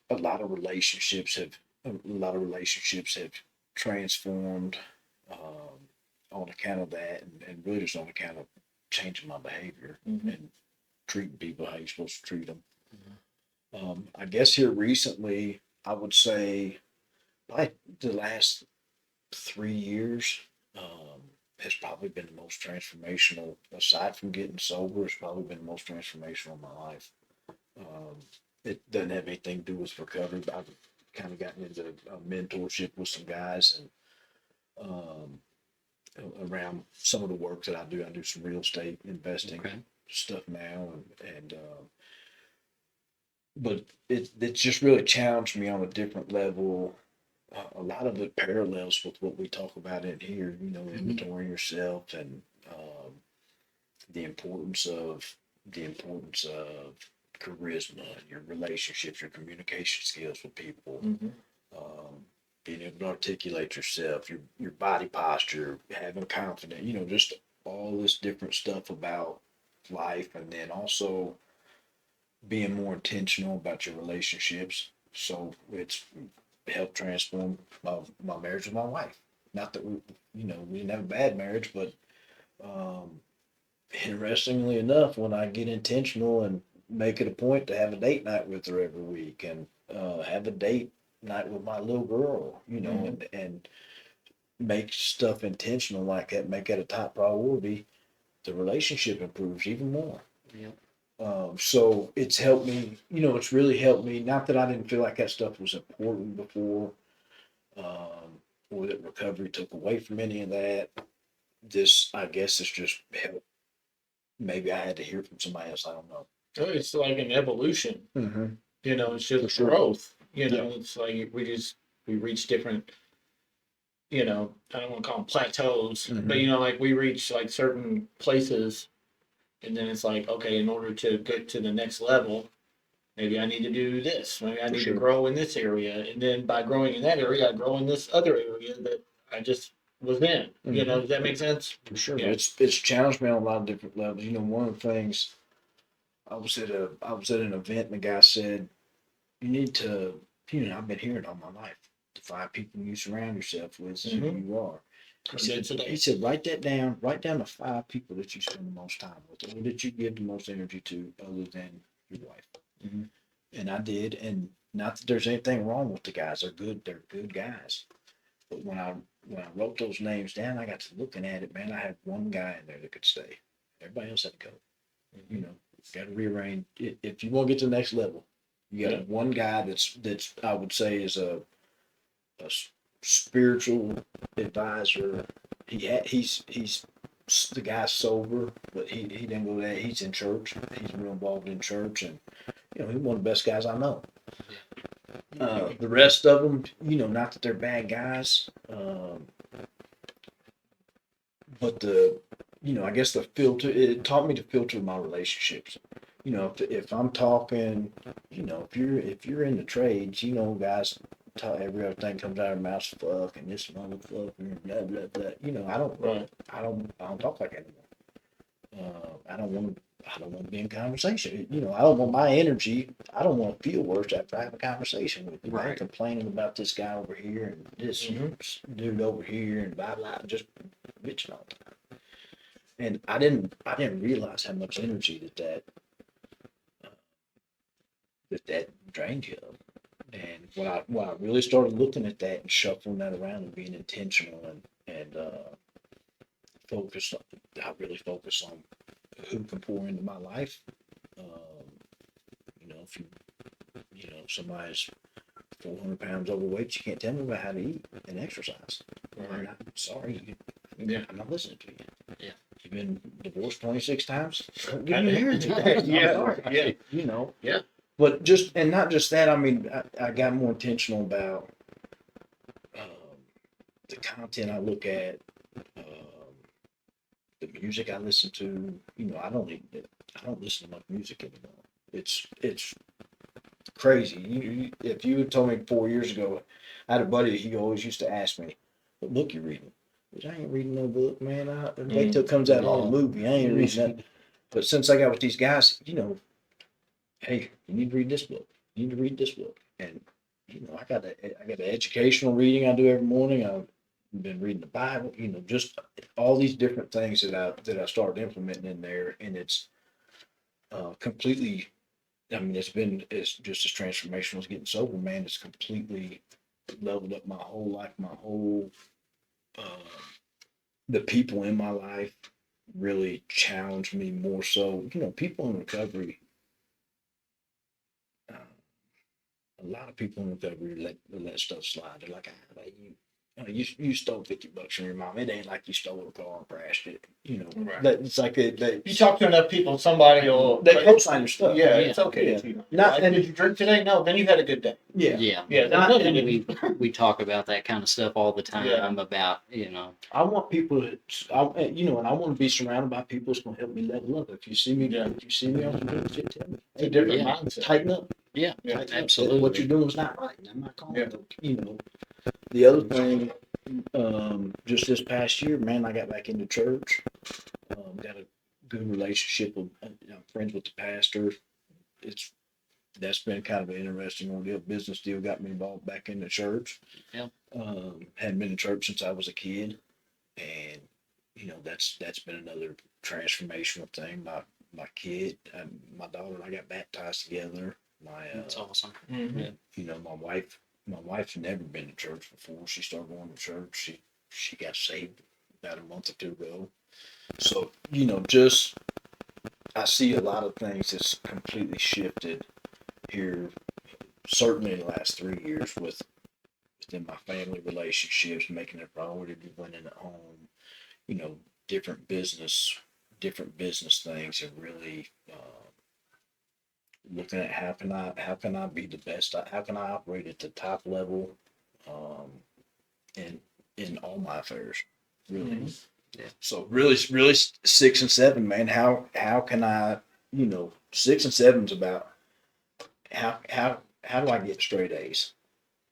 a lot of relationships have transformed on account of that, and really just on account of changing my behavior Mhm. and treating people how you're supposed to treat them. I guess here recently, I would say probably the last 3 years has probably been the most transformational. Aside from getting sober, it's probably been the most transformational in my life. Um, it doesn't have anything to do with recovery, but I've kind of gotten into mentorship with some guys and around some of the work that I do. I do some real estate investing Okay. stuff now, and but it's just really challenged me on a different level. A lot of it parallels with what we talk about in here, you know, inventorying yourself and um, the importance of the importance of charisma, your relationships, your communication skills with people, Mhm. um, being able to articulate yourself, your body posture, having confidence, you know, just all this different stuff about life, and then also being more intentional about your relationships. So it's helped transform my marriage with my wife. Not that you know, we didn't have a bad marriage, but um, interestingly enough, when I get intentional and make it a point to have a date night with her every week and have a date night with my little girl, you know, Mhm. and make stuff intentional like that, make that a top priority, the relationship improves even more. Yep. So it's helped me, you know, it's really helped me. Not that I didn't feel like that stuff was important before, or that recovery took away from any of that. This, I guess, it's just helped. Maybe I had to hear from somebody else. I don't know. So it's like an evolution, Mm-hmm. you know, it's For just sure. growth. You Yeah. know, it's like we reach different, you know, I don't want to call them plateaus, but Mm-hmm. you know, like we reach like certain places, and then it's like, okay, in order to get to the next level, maybe I need to do this. Maybe I For need to sure. grow in this area, and then by growing in that area, I grow in this other area that I just was in. You Mm-hmm. know, does that make sense? For sure. Yeah. It's challenged me on a lot of different levels. You know, one of the things I was at an event and the guy said, you need to, you know, I've been hearing all my life. The 5 people you surround yourself with is who Mm-hmm. you are. I did He today. said, write that down. Write down the 5 people that you spend the most time with, or that you give the most energy to, other than your wife. Mhm. And I did, and not that there's anything wrong with the guys. They're good guys. But when I wrote those names down, I got to looking at it, man, I had one guy in there that could stay. Everybody else had to go. You know, got to rearrange. If you want to get to the next level, you got one guy that's I would say is a spiritual advisor. He's the guy's sober, but he didn't go there. He's in church. He's real involved in church, and you know, he's one of the best guys I know. The rest of them, you know, not that they're bad guys, but you know, I guess the filter, it taught me to filter my relationships. You know, if I'm talking, you know, if you're in the trades, you know, guys, every other thing comes out of their mouth, fuck, and this motherfucker, and blah blah blah. You know, I don't talk like that anymore. I don't want to be in conversation. You know, I don't want my energy. I don't want to feel worse after I have a conversation with you. Right. I'm complaining about this guy over here and this dude over here and blah blah, just bitching all the time. And I didn't realize how much energy that drained you of. And when I really started looking at that and shuffling that around and being intentional and I really focus on who can pour into my life. You know, if you know, somebody's 400 pounds overweight, you can't tell me about how to eat and exercise. Right. I'm sorry, I'm not listening to you. Yeah. You've been divorced 26 times. Don't give me energy. Yeah. You know. Yeah. But not just that. I mean, I got more intentional about the content I look at, the music I listen to. You know, I don't listen to much music anymore. It's crazy. If you had told me 4 years ago, I had a buddy. He always used to ask me, "What book you reading?" Which I ain't reading no book, man. Wait till it comes out on a movie. I ain't reading that. But since I got with these guys, you know, hey, you need to read this book. You need to read this book. And you know, I got the educational reading I do every morning. I've been reading the Bible. You know, just all these different things that I started implementing in there, and it's completely. I mean, it's just as transformational as getting sober, man. It's completely leveled up my whole life, the people in my life really challenged me more so. You know, people in recovery, a lot of people in recovery let stuff slide. They're like, you stole $50 from your mom. It ain't like you stole a car and crashed it. You know, that it's like you talk to enough people, somebody will co-sign your stuff. Yeah, it's okay. Yeah. Not and did you drink today? No, then you had a good day. Yeah. We talk about that kind of stuff all the time about, you know. I want people you know, and I want to be surrounded by people that's gonna help me level up. If you see me on some good shit, tell me. It's a different mindset. Tighten up. Yeah, absolutely. What you're doing is not right. I'm not calling you know. The other thing, just this past year, man, I got back into church. Got a good relationship with, I'm friends with the pastor. That's been kind of an interesting ordeal. Business deal got me involved back in the church. Yeah. Hadn't been in church since I was a kid, and you know that's been another transformational thing. My kid, my daughter, and I got baptized together. That's awesome. You know, my wife's never been to church before. She started going to church. She got saved about a month or two ago. So, you know, just I see a lot of things that's completely shifted here, certainly in the last 3 years within my family relationships, making it a priority to win in the home, you know, different business things, and really looking at how can I be the best, how can I operate at the top level, in all my affairs, really. Yeah. So really 6 and 7, man. How can I, you know, 6 and 7's about how do I get straight A's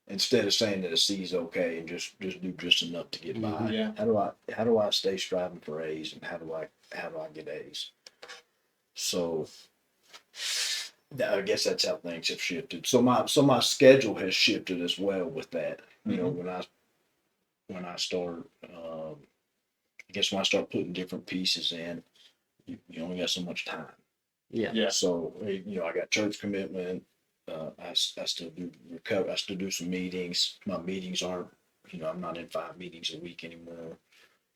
instead of saying that a C is okay and just do just enough to get by. Yeah. How do I stay striving for A's, and how do I get A's? So I guess that's how things have shifted. So my schedule has shifted as well with that. You know, when I start, I guess when I start putting different pieces in, you only got so much time. Yeah. Yeah. So, you know, I got church commitment, I still do recover. I still do some meetings. My meetings aren't, I'm not in 5 meetings a week anymore.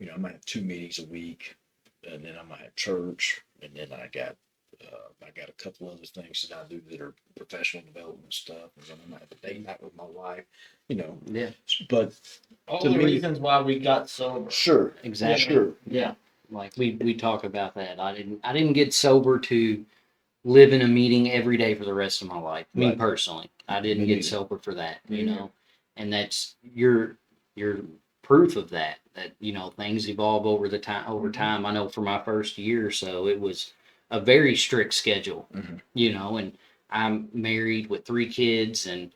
I might have 2 meetings a week, and then I might have church, and then I got a couple other things that I do that are professional development stuff, and then I might have a date night with my wife. Yeah. But All to the me- reasons why we got sober. sure, Exactly. sure, Yeah. Like we talk about that. I didn't get sober to live in a meeting every day for the rest of my life. Me Right. personally, I didn't Me get neither. sober for that. Me You neither. know, and that's your proof of that. That things evolve over time. I know for my first year or so, it was a very strict schedule. Mhm. And I'm married with 3 kids and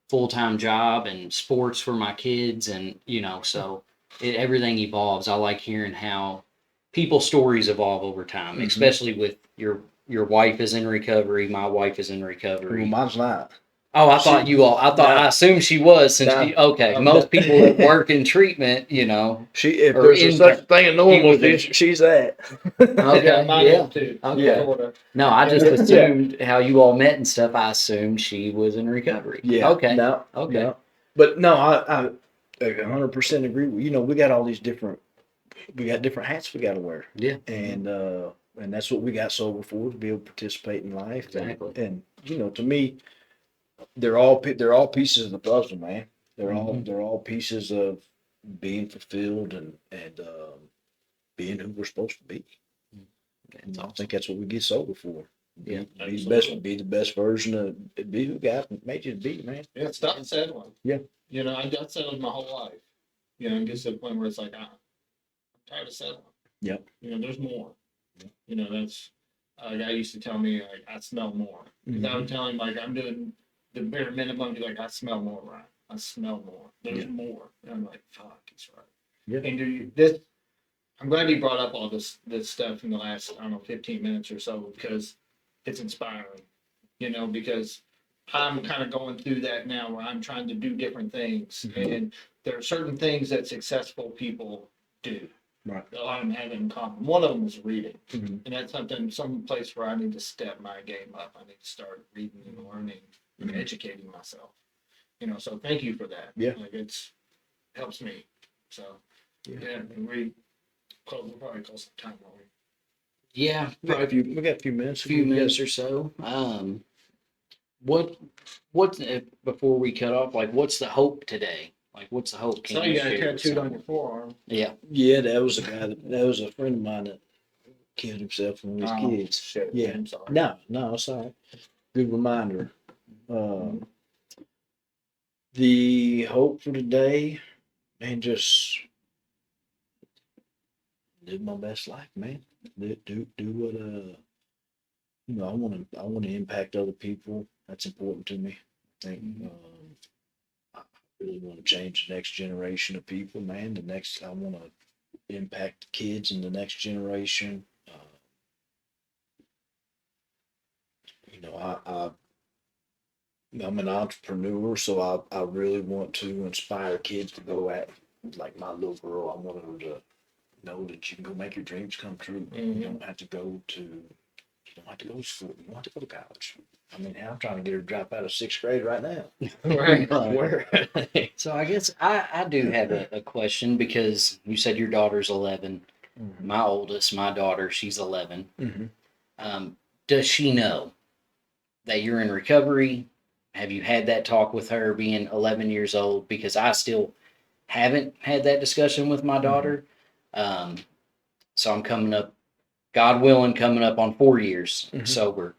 full-time job and sports for my kids, and so everything evolves. I like hearing how people's stories evolve over time, Mhm. especially with your wife is in recovery, my wife is in Well, recovery. mine's not. Oh, I she- thought you all. I thought no. I assumed she was since No. okay. No. Most people that work in treatment, She, if Or there's a such intern. thing as He normal, was in- she's that. Okay, mine yeah. is too. Okay. Sorta. No, I just Yeah. assumed how you all met and stuff. I assumed she was in recovery. Yeah. Okay. No. Okay. No. But no, I 100% agree. We got all these different. We got different hats we got to wear, Yeah. and that's what we got sober for, to be able to participate in life. Exactly. And to me, they're all pieces of the puzzle, man. Mhm. They're all pieces of being fulfilled and being who we're supposed to be. That's I awesome. think that's what we get sober for. Yeah, Be the best version of be who God made you to be, man. Yeah, stop settling. Yeah. I got settled my whole life. It gets to the point where it's like, I'm tired of settling. Yep. There's more. Yeah. That's a guy used to tell me, like, I smell more. Because I would tell him, like, I'm doing the bare minimum. He's like, I smell more, Ryan. I smell more. There's Yeah. more. And I'm like, fuck, he's right. Yeah. And I'm glad you brought up all this stuff in the last, I don't know, 15 minutes or so, because it's inspiring. Because I'm kind of going through that now where I'm trying to do different things. Mhm. And there are certain things that successful people do. Right. A lot of them have in common. One of them is reading. Mhm. And that's some place where I need to step my game up. I need to start reading and learning and Mhm. educating myself. So thank you for that. Yeah. Like helps me. So Yeah. and we'll probably call some time, won't we? Yeah. We got a few minutes. Few minutes or so. What before we cut off? Like, what's the hope today? Like, what's the hope? So you you got a share with tattooed on your someone? forearm. Yeah. Yeah, that was a guy. That was a friend of mine that killed himself when he was Oh, kids. shit. Yeah. I'm sorry. No, it's all right. Good reminder. The hope for today, and just live my best life, man. Do what I want to impact other people. That's important to me. I think I really want to change the next generation of people, man. I want to impact the kids in the next generation. I'm an entrepreneur, so I really want to inspire kids to go at, like my little girl. I want her to know that you can go make your dreams come true. Mhm. You don't have to go to school. You don't have to go to college. I mean, I'm trying to get her to drop out of 6th grade right now. Right. Where? So I guess I do have a question, because you said your daughter's 11. My oldest, my daughter, she's 11. Mm-hmm. Does she know that you're in recovery? Have you had that talk with her, being 11 years old? Because I still haven't had that discussion with my daughter. So I'm coming up, God willing, coming up on 4 years Mhm. sober.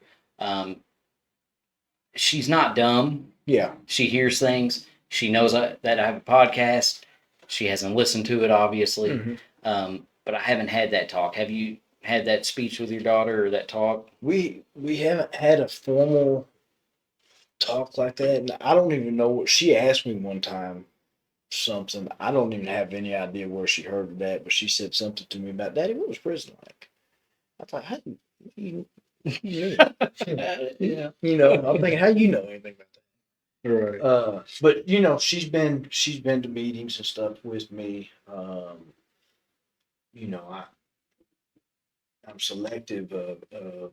She's not dumb. Yeah. She hears things. She knows that I have a podcast. She hasn't listened to it, obviously. But I haven't had that talk. Have you had that speech with your daughter, or that talk? We haven't had a formal talk like that. And I don't even know what she asked me one time. Something I don't even have any idea where she heard of that, but she said something to me about, Daddy, what was prison like? I thought, how do you know? Yeah. I'm thinking, how you know anything about that? Right. But she's been to meetings and stuff with me. I'm selective of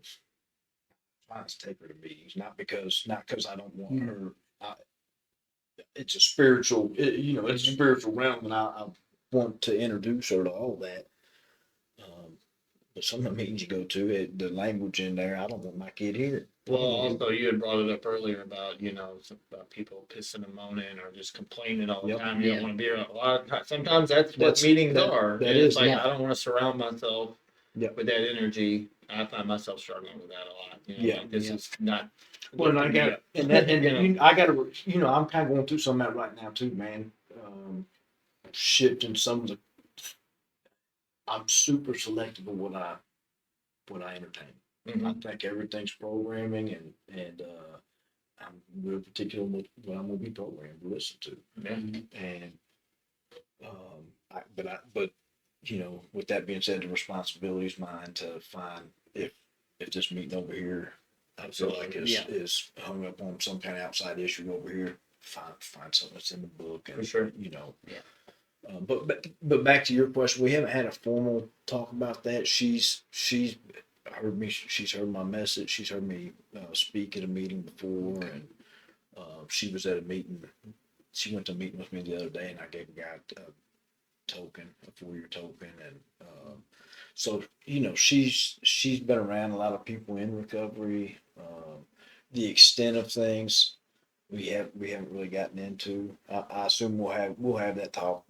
clients take her to meetings, not because I don't want her. It's a spiritual, it's a spiritual realm, and I want to introduce her to all that. But some of the meetings you go to, the language in there, I don't want my kid hearing. Well, also you had brought it up earlier about about people pissing and moaning or just complaining all the Yep. time. You Yeah. don't want to be around. A lot of times, sometimes that's what That's- meetings that- are. that And it's is, like yeah. I don't want to surround myself Yep. with that energy. I find myself struggling with that a lot. Yeah. Like this is not. Well, and I good got, for and me. that, and You know. I got to, I'm kind of going through some of that right now too, man. Shifting some of the, I'm super selective of what I entertain. I Mhm. think everything's programming, and I'm real particular with what I'm gonna be programmed to listen to. Yeah. And but with that being said, the responsibility is mine to find if this meeting over here I feel like is hung up on some kind of outside issue over here. Find something that's in the book, and For sure. Yeah. But back to your question, we haven't had a formal talk about that. She's heard me. She's heard my message. She's heard me speak at a meeting before, and she was at a meeting. She went to a meeting with me the other day, and I gave a guy a token, a 4-year token, and so she's been around a lot of people in recovery. The extent of things we haven't really gotten into. I assume we'll have that talk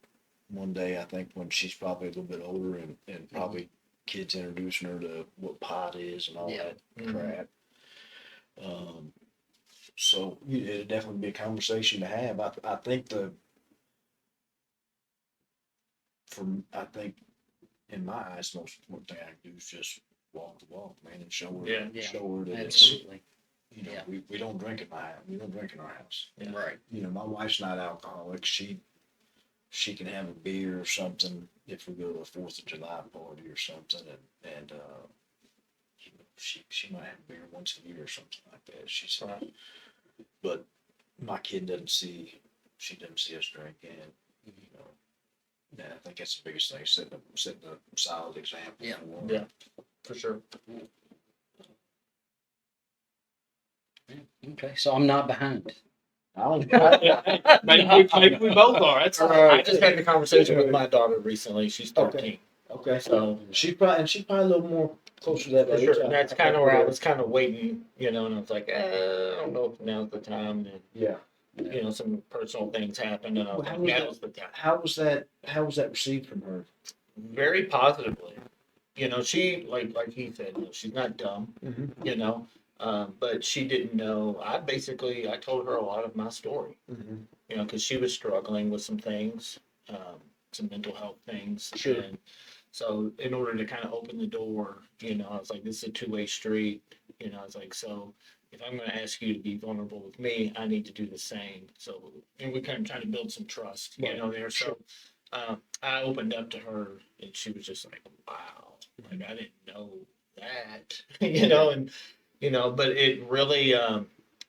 one day. I think when she's probably a little bit older, and probably kids introducing her to what pot is and all Yeah. that crap. So it'll definitely be a conversation to have. I think I think in my eyes, the most important thing I can do is just walk the walk, man, and show her, Yeah. Yeah. show her that it's, Absolutely. Yeah. we don't drink in my house. We don't drink in our house. Yeah. Right. My wife's not alcoholic. She can have a beer or something if we go to a 4th of July party or something, and she might have a beer once a year or something like that. She's Right. but my kid doesn't see us drinking. And I think that's the biggest thing, setting a solid example. Yeah. For her. Yeah. For sure. Okay. So I'm not behind. Maybe we both are. That's all I right. just had a conversation with my daughter recently. She's 13. Okay. So She's probably a little more closer to that for age. sure. And that's kind of where I was kind of waiting, and I was like, I don't know if now's the time. And, Yeah. some personal things happened, and I was Well, like, now's the time. How was that received from her? Very positively. She, like he said, she's not dumb, but she didn't know. I told her a lot of my story, because she was struggling with some things, some mental health things. Sure. And so in order to kind of open the door, I was like, this is a two-way street. I was like, so if I'm going to ask you to be vulnerable with me, I need to do the same. So, and we kind of trying to build some trust, there. So I opened up to her, and she was just like, wow, like I didn't know that, but it really,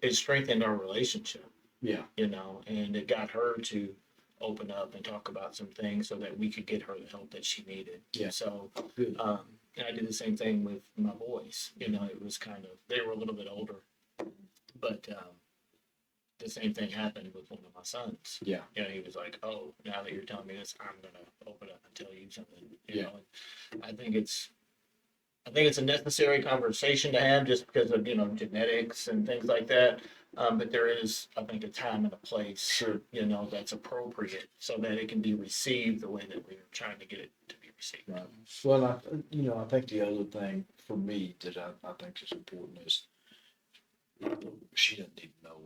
it strengthened our relationship, Yeah. and it got her to open up and talk about some things so that we could get her the help that she needed. Yeah. So, Good. and I did the same thing with my boys. It was kind of, they were a little bit older, but the same thing happened with one of my sons. Yeah. He was like, oh, now that you're telling me this, I'm going to open up and tell you something. And I think it's a necessary conversation to have just because of, genetics and things like that. But there is, I think, a time and a place, Sure. That's appropriate so that it can be received the way that we're trying to get it to be received. Right. Well, I think the other thing for me that I think is important is she doesn't need to know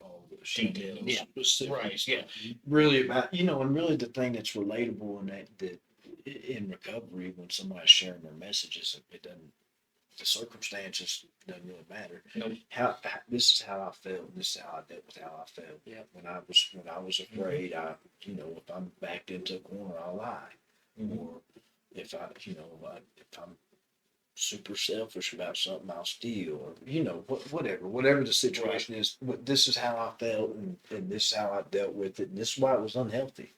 all the Details. Yeah. specifics. Right, yeah. Really about, and really the thing that's relatable and that in recovery, when somebody's sharing their messages, it doesn't, the circumstances doesn't really matter. Nope. How this is how I felt. This is how I dealt with how I felt. Yeah. When I was afraid, if I'm backed into a corner, I'll lie. Mhm. Or if if I'm super selfish about something, I'll steal. Or whatever the situation is. This is how I felt, and this is how I dealt with it, and this is why it was unhealthy.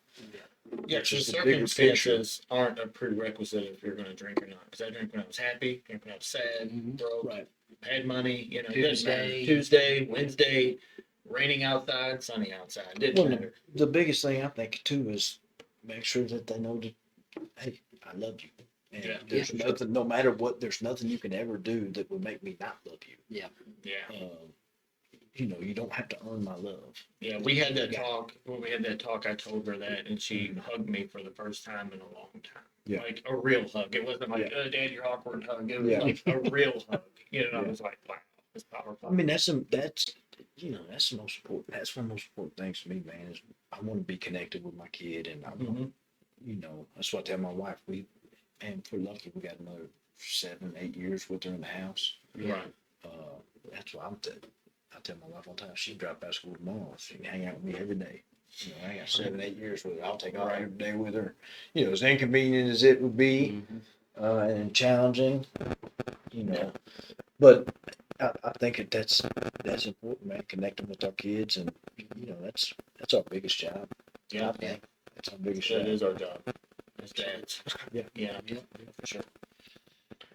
Yeah, It's because just a bigger circumstances aren't a prerequisite if you're going to drink or not. Because I drank when I was happy, drank when I was sad, Mhm. broke. Right. had money, you know, it didn't matter. Tuesday. Tuesday, Wednesday, raining outside, sunny outside. Didn't Well, matter. the biggest thing I think too is make sure that they know that, hey, I love you. And Yeah. there's nothing, no matter what, there's nothing you can ever do that would make me not love you. Yeah. You know, you don't have to earn my love. Yeah, we had that talk. When we had that talk, I told her that, and she hugged me for the first time in a long time. Yeah. Like a real hug. It wasn't like, oh, Dad, you're awkward hug. It was Yeah. like a real hug. You know, I Yeah. was like, wow, it's powerful. I mean, that's you know, that's the most important. That's one of the most important things to me, man. Is I want to be connected with my kid, and I want, you know, that's what I tell my wife. And we're lucky we got another 7, 8 years with her in the house. Right. That's what I tell my wife all the time. She can drop out of school tomorrow. She can hang out with me every day. You know, I got 7, 8 years with her. I'll take all every day with her. You know, as inconvenient as it would be, and challenging, you know, but I think that's important, man. Connecting with our kids, and you know, that's our biggest job. Yeah. I think that's our biggest That job. is our job as dads. Yeah. Yeah, for sure.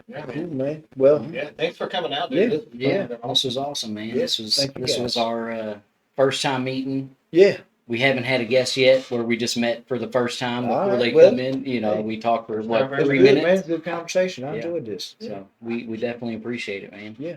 Yeah, Cool, man. man. Well, Yeah, thanks for coming out, dude. Yeah. This was Yeah, fun. this was awesome, man. Yeah, This was thank you, this was guys. our first time meeting. yeah. We haven't had a guest yet where we just met for the first time All before right, they well, come in. You know, hey, we talked for it's what, never- It was 3 good, minutes. man. It's a good conversation. I Yeah. enjoyed this. So we definitely appreciate it, man. Yeah.